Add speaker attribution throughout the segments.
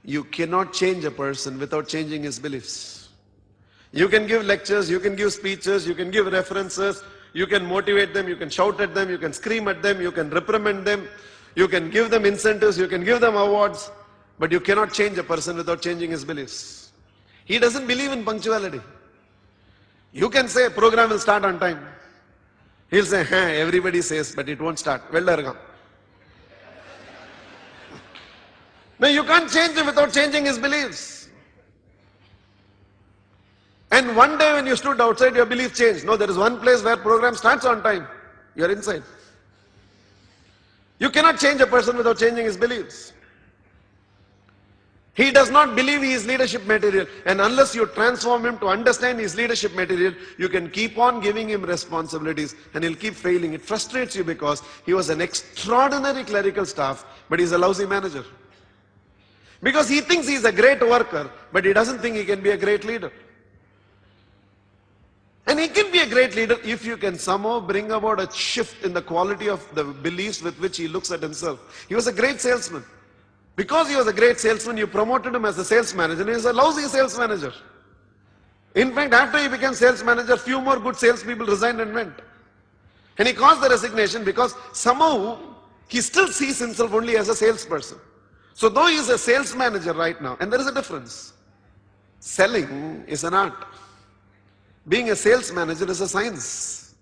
Speaker 1: You cannot change a person without changing his beliefs. You can give lectures, you can give speeches, you can give references, you can motivate them, you can shout at them, you can scream at them, you can reprimand them, you can give them incentives, you can give them awards, but you cannot change a person without changing his beliefs. He doesn't believe in punctuality. You can say program will start on time. He'll say, everybody says, but it won't start. No, you can't change him without changing his beliefs. And one day when you stood outside, your belief changed. No, there is one place where program starts on time. You are inside. You cannot change a person without changing his beliefs. He does not believe he is leadership material, and unless you transform him to understand his leadership material, you can keep on giving him responsibilities and he'll keep failing. It frustrates you because he was an extraordinary clerical staff, but he's a lousy manager. Because he thinks he's a great worker, but he doesn't think he can be a great leader. And he can be a great leader if you can somehow bring about a shift in the quality of the beliefs with which he looks at himself. He was a great salesman. Because he was a great salesman, you promoted him as a sales manager, and he was a lousy sales manager. In fact, after he became sales manager, few more good salespeople resigned and went. And he caused the resignation because somehow he still sees himself only as a salesperson. So though he is a sales manager right now, and there is a difference. Selling is an art. Being a sales manager is a science.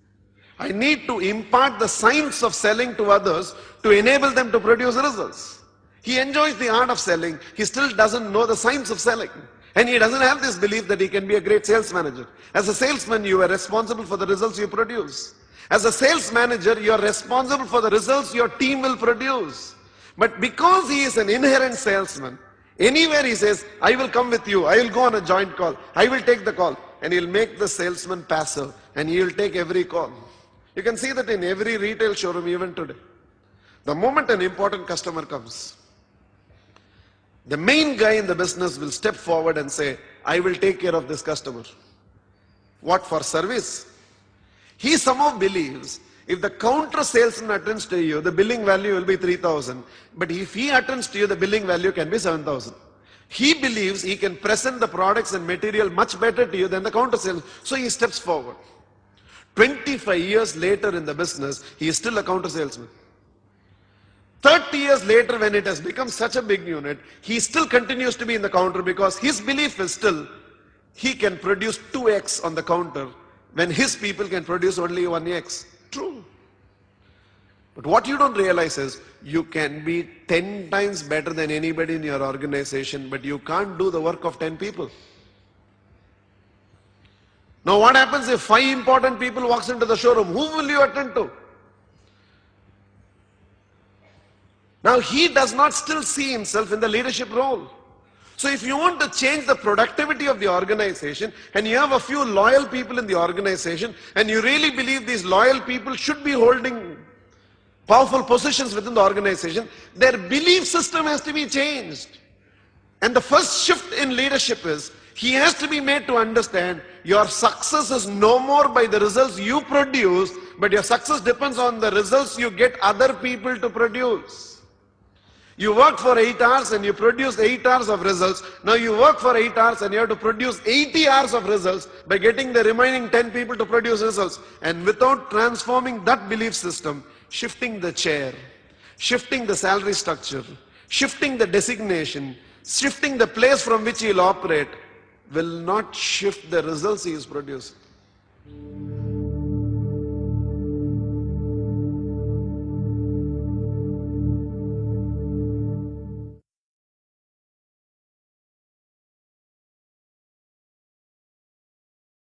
Speaker 1: I need to impart the science of selling to others to enable them to produce results. He enjoys the art of selling, he still doesn't know the science of selling. And he doesn't have this belief that he can be a great sales manager. As a salesman, you are responsible for the results you produce. As a sales manager, you are responsible for the results your team will produce. But because he is an inherent salesman, anywhere he says, I will come with you, I will go on a joint call, I will take the call. And he'll make the salesman passive and he will take every call. You can see that in every retail showroom even today. The moment an important customer comes, the main guy in the business will step forward and say, I will take care of this customer. What for service? He somehow believes if the counter salesman attends to you, the billing value will be 3,000. But if he attends to you, the billing value can be 7,000. He believes he can present the products and material much better to you than the counter salesman. So he steps forward. 25 years later in the business, he is still a counter salesman. 30 years later, when it has become such a big unit, he still continues to be in the counter because his belief is still he can produce 2x on the counter when his people can produce only 1x. True. But what you don't realize is you can be 10 times better than anybody in your organization, but you can't do the work of 10 people. Now what happens if 5 important people walks into the showroom? Who will you attend to? Now he does not still see himself in the leadership role. So if you want to change the productivity of the organization and you have a few loyal people in the organization and you really believe these loyal people should be holding powerful positions within the organization, their belief system has to be changed. And the first shift in leadership is he has to be made to understand your success is no more by the results you produce, but your success depends on the results you get other people to produce. You work for 8 hours and you produce 8 hours of results. Now you work for 8 hours and you have to produce 80 hours of results by getting the remaining 10 people to produce results. And without transforming that belief system, shifting the chair, shifting the salary structure, shifting the designation, shifting the place from which he will operate, will not shift the results he is producing.